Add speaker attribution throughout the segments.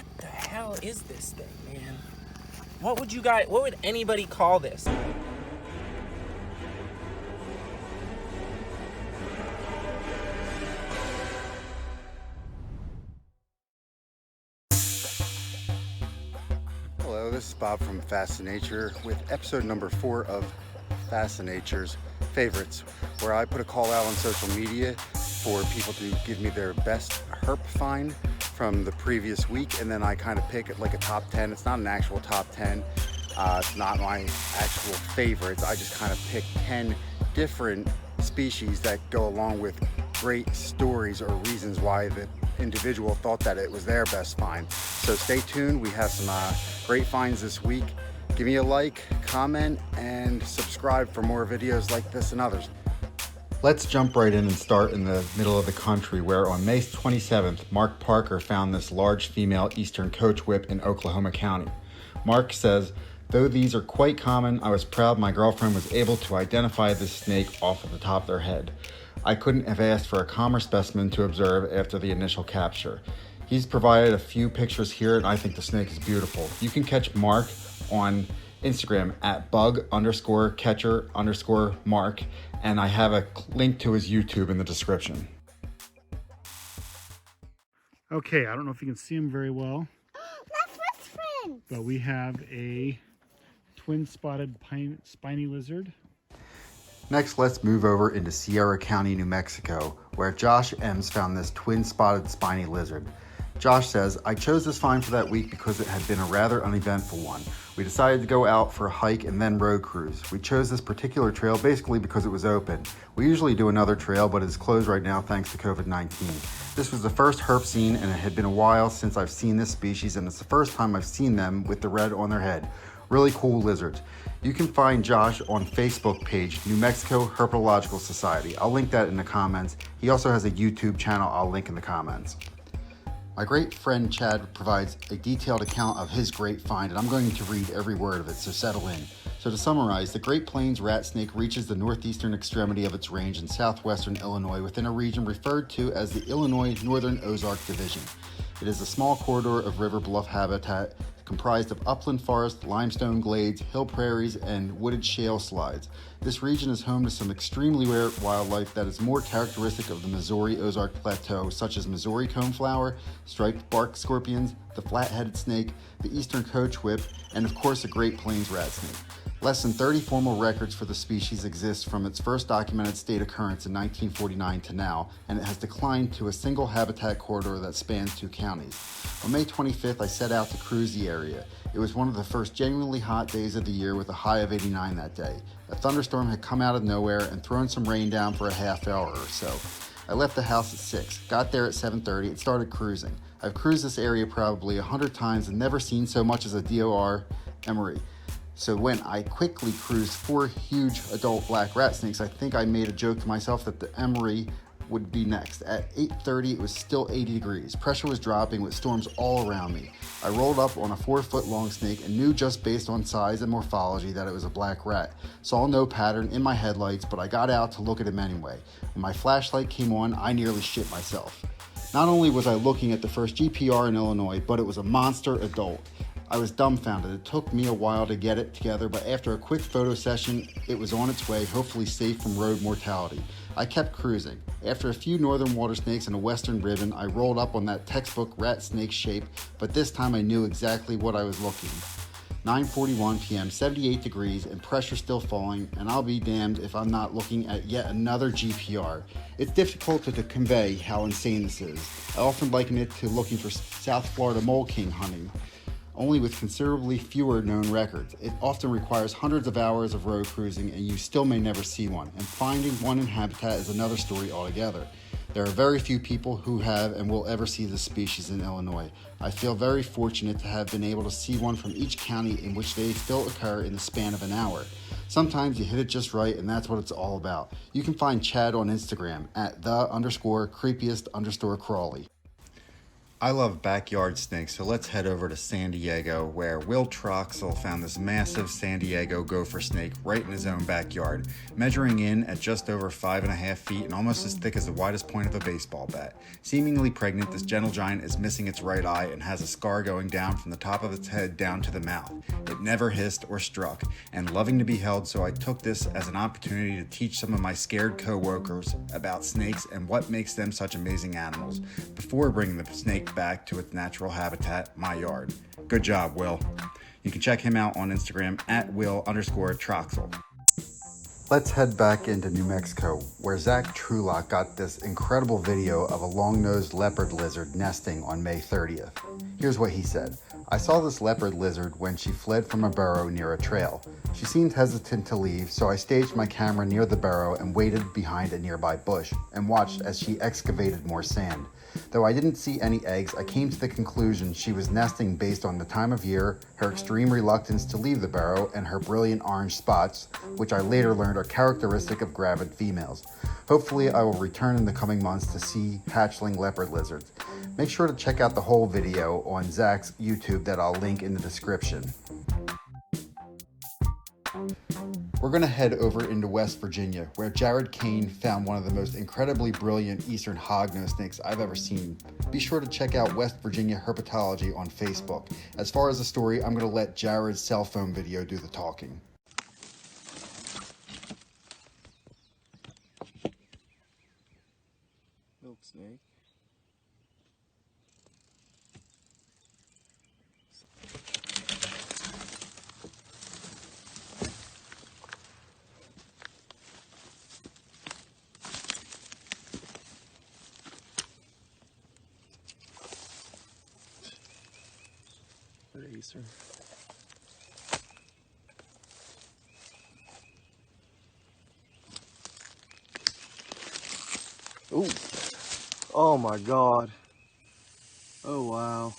Speaker 1: What the hell is this thing, man? What would anybody call this?
Speaker 2: Hello, this is Bob from Fascinature with episode number 4 of Fascinature's Favorites, where I put a call out on social media for people to give me their best herp find from the previous week, and then I kind of pick like a top 10. It's not an actual top 10. It's not my actual favorites. I just kind of pick 10 different species that go along with great stories or reasons why the individual thought that it was their best find. So stay tuned. We have some great finds this week. Give me a like, comment, and subscribe for more videos like this and others. Let's jump right in and start in the middle of the country, where on May 27th, Mark Parker found this large female Eastern Coachwhip in Oklahoma County. Mark says, "Though these are quite common, I was proud my girlfriend was able to identify this snake off of the top of their head. I couldn't have asked for a calmer specimen to observe after the initial capture." He's provided a few pictures here, and I think the snake is beautiful. You can catch Mark on Instagram at bug_catcher_Mark, and I have a link to his YouTube in the description.
Speaker 3: Okay, I don't know if you can see him very well,
Speaker 4: My footprint!
Speaker 3: but we have a twin-spotted spiny lizard.
Speaker 2: Next, let's move over into Sierra County, New Mexico, where Josh Emms found this twin-spotted spiny lizard. Josh says, "I chose this find for that week because it had been a rather uneventful one. We decided to go out for a hike and then road cruise. We chose this particular trail basically because it was open. We usually do another trail, but it's closed right now thanks to COVID-19. This was the first herp seen, and it had been a while since I've seen this species, and it's the first time I've seen them with the red on their head. Really cool lizards." You can find Josh on Facebook page, New Mexico Herpetological Society. I'll link that in the comments. He also has a YouTube channel I'll link in the comments. My great friend Chad provides a detailed account of his great find, and I'm going to read every word of it, so settle in. So to summarize, the Great Plains Ratsnake reaches the northeastern extremity of its range in southwestern Illinois within a region referred to as the Illinois Northern Ozark Division. It is a small corridor of river bluff habitat comprised of upland forest, limestone glades, hill prairies, and wooded shale slides. This region is home to some extremely rare wildlife that is more characteristic of the Missouri Ozark Plateau, such as Missouri coneflower, striped bark scorpions, the flat-headed snake, the Eastern Coachwhip, and of course the Great Plains Ratsnake. Less than 30 formal records for the species exist from its first documented state occurrence in 1949 to now, and it has declined to a single habitat corridor that spans 2 counties. On May 25th, I set out to cruise the area. It was one of the first genuinely hot days of the year with a high of 89 that day. A thunderstorm had come out of nowhere and thrown some rain down for a half hour or so. I left the house at 6, got there at 7:30, and started cruising. I've cruised this area probably 100 times and never seen so much as a DOR emery. So when I quickly cruised 4 huge adult black rat snakes, I think I made a joke to myself that the emery would be next. At 8:30, it was still 80 degrees. Pressure was dropping with storms all around me. I rolled up on a 4-foot-long snake and knew just based on size and morphology that it was a black rat. Saw no pattern in my headlights, but I got out to look at him anyway. When my flashlight came on, I nearly shit myself. Not only was I looking at the first GPR in Illinois, but it was a monster adult. I was dumbfounded. It took me a while to get it together, but after a quick photo session, it was on its way, hopefully safe from road mortality. I kept cruising. After a few northern water snakes and a western ribbon, I rolled up on that textbook rat snake shape, but this time I knew exactly what I was looking. 9:41 p.m., 78 degrees, and pressure still falling, and I'll be damned if I'm not looking at yet another GPR. It's difficult to convey how insane this is. I often liken it to looking for South Florida mole king hunting, only with considerably fewer known records. It often requires hundreds of hours of road cruising, and you still may never see one, and finding one in habitat is another story altogether. There are very few people who have and will ever see this species in Illinois. I feel very fortunate to have been able to see one from each county in which they still occur in the span of an hour. Sometimes you hit it just right, and that's what it's all about. You can find Chad on Instagram at @the_creepiest_Crawley. I love backyard snakes, so let's head over to San Diego, where Will Troxel found this massive San Diego gopher snake right in his own backyard, measuring in at just over 5.5 feet and almost as thick as the widest point of a baseball bat. Seemingly pregnant, this gentle giant is missing its right eye and has a scar going down from the top of its head down to the mouth. It never hissed or struck, and loving to be held, so I took this as an opportunity to teach some of my scared co-workers about snakes and what makes them such amazing animals, before bringing the snake back to its natural habitat, my yard. Good job, Will. You can check him out on Instagram at Will_Troxel. Let's head back into New Mexico, where Zach Truelock got this incredible video of a long-nosed leopard lizard nesting on May 30th. Here's what he said. I saw this leopard lizard when she fled from a burrow near a trail. She seemed hesitant to leave, so I staged my camera near the burrow and waited behind a nearby bush and watched as she excavated more sand. Though I didn't see any eggs, I came to the conclusion she was nesting based on the time of year, her extreme reluctance to leave the burrow, and her brilliant orange spots, which I later learned are characteristic of gravid females. Hopefully I will return in the coming months to see hatchling leopard lizards. Make sure to check out the whole video on Zach's YouTube that I'll link in the description. We're going to head over into West Virginia, where Jared Cain found one of the most incredibly brilliant Eastern Hog-nosed snakes I've ever seen. Be sure to check out West Virginia Herpetology on Facebook. As far as the story, I'm going to let Jared's cell phone video do the talking.
Speaker 1: Milk snake. Eastern. Ooh. Oh my God. Oh wow.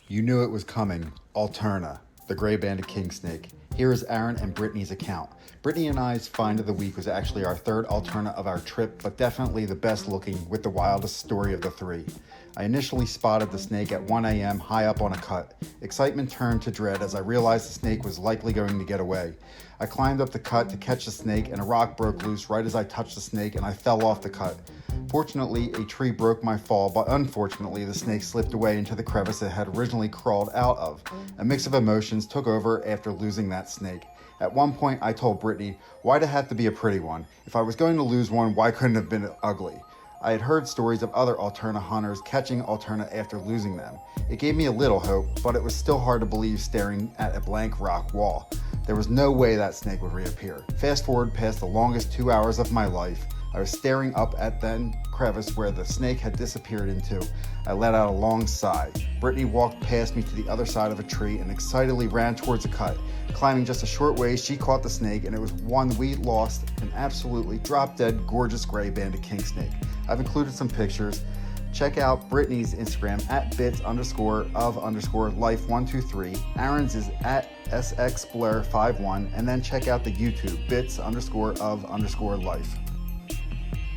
Speaker 2: You knew it was coming. Alterna, the gray-banded kingsnake. Here is Aaron and Brittany's account. Brittany and I's find of the week was actually our third Alterna of our trip, but definitely the best looking with the wildest story of the three. I initially spotted the snake at 1 a.m. high up on a cut. Excitement turned to dread as I realized the snake was likely going to get away. I climbed up the cut to catch the snake, and a rock broke loose right as I touched the snake, and I fell off the cut. Fortunately, a tree broke my fall, but unfortunately, the snake slipped away into the crevice it had originally crawled out of. A mix of emotions took over after losing that snake. At one point, I told Brittany, why'd it have to be a pretty one? If I was going to lose one, why couldn't it have been ugly? I had heard stories of other Alterna hunters catching Alterna after losing them. It gave me a little hope, but it was still hard to believe staring at a blank rock wall. There was no way that snake would reappear. Fast forward past the longest 2 hours of my life. I was staring up at the crevice where the snake had disappeared into. I let out a long sigh. Brittany walked past me to the other side of a tree and excitedly ran towards the cut. Climbing just a short way, she caught the snake, and it was one we lost, an absolutely drop-dead, gorgeous gray-banded kingsnake. I've included some pictures. Check out Brittany's Instagram at bits_of_life123. Aaron's is at sxblur51, and then check out the YouTube bits_of_life.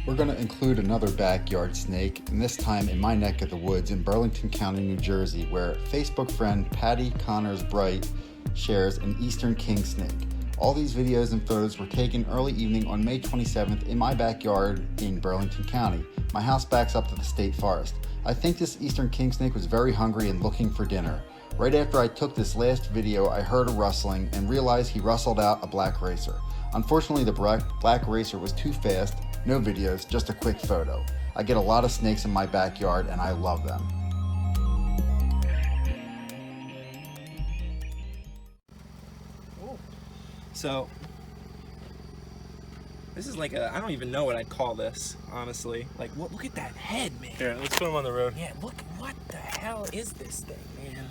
Speaker 2: We're going to include another backyard snake, and this time in my neck of the woods in Burlington County, New Jersey, where Facebook friend Patti Connors Bright shares an Eastern Kingsnake. All these videos and photos were taken early evening on May 27th in my backyard in Burlington County. My house backs up to the state forest. I think this Eastern Kingsnake was very hungry and looking for dinner. Right after I took this last video, I heard a rustling and realized he rustled out a black racer. Unfortunately, the black racer was too fast. No videos, just a quick photo. I get a lot of snakes in my backyard and I love them.
Speaker 1: So, this is like a, I don't even know what I'd call this, honestly. Like, look at that head, man.
Speaker 3: Here, let's put him on the road.
Speaker 1: Yeah, look, what the hell is this thing, man?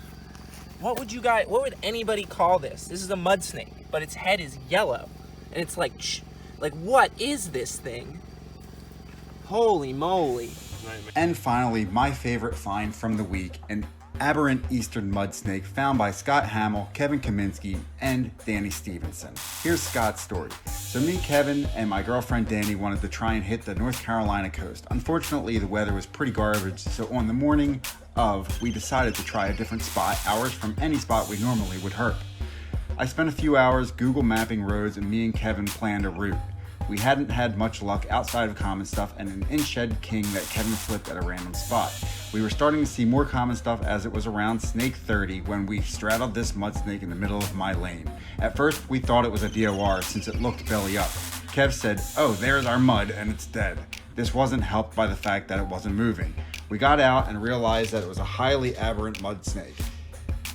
Speaker 1: What would anybody call this? This is a mud snake. but its head is yellow. And it's like, what is this thing? Holy moly.
Speaker 2: And finally, my favorite find from the week, an aberrant Eastern Mudsnake found by Scott Hammell, Kevin Kaminski, and Dani Stevenson. Here's Scott's story. So me, Kevin, and my girlfriend Dani wanted to try and hit the North Carolina coast. Unfortunately, the weather was pretty garbage, so on the morning of, we decided to try a different spot, hours from any spot we normally would herp. I spent a few hours Google mapping roads, and me and Kevin planned a route. We hadn't had much luck outside of common stuff and an in-shed king that Kevin flipped at a random spot. We were starting to see more common stuff as it was around snake 30 when we straddled this mudsnake in the middle of my lane. At first, we thought it was a DOR since it looked belly up. Kev said, "Oh, there's our mud and it's dead." This wasn't helped by the fact that it wasn't moving. We got out and realized that it was a highly aberrant mudsnake.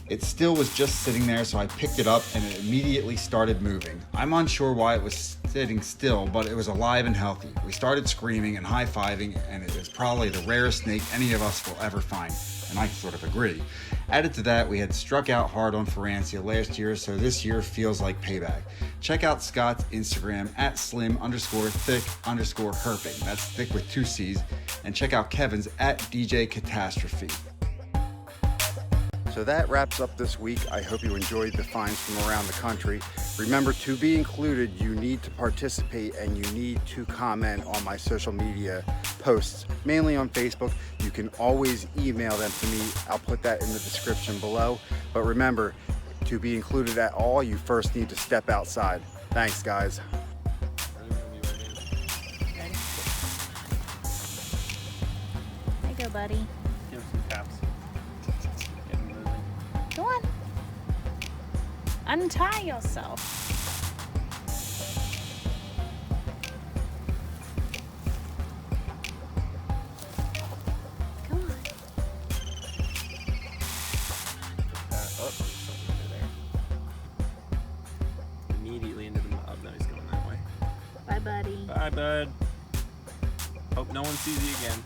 Speaker 2: It still was just sitting there, so I picked it up and it immediately started moving. I'm unsure why it was sitting still, but it was alive and healthy. We started screaming and high-fiving, and it is probably the rarest snake any of us will ever find, and I sort of agree. Added to that, we had struck out hard on Ferrantia last year, so this year feels like payback. Check out Scott's Instagram at slim_thick_herping. That's thick with 2 C's. And check out Kevin's at DJ Catastrophe. So that wraps up this week. I hope you enjoyed the finds from around the country. Remember, to be included, you need to participate and you need to comment on my social media posts, mainly on Facebook. You can always email them to me. I'll put that in the description below. But remember, to be included at all, you first need to step outside. Thanks, guys.
Speaker 4: There you go, buddy.
Speaker 3: Give him some taps. Get him moving.
Speaker 4: Go on. Untie yourself. Come on.
Speaker 1: Something under there. Immediately into the mud. Oh, no, he's going that way.
Speaker 4: Bye, buddy.
Speaker 1: Bye, bud. Hope no one sees you again.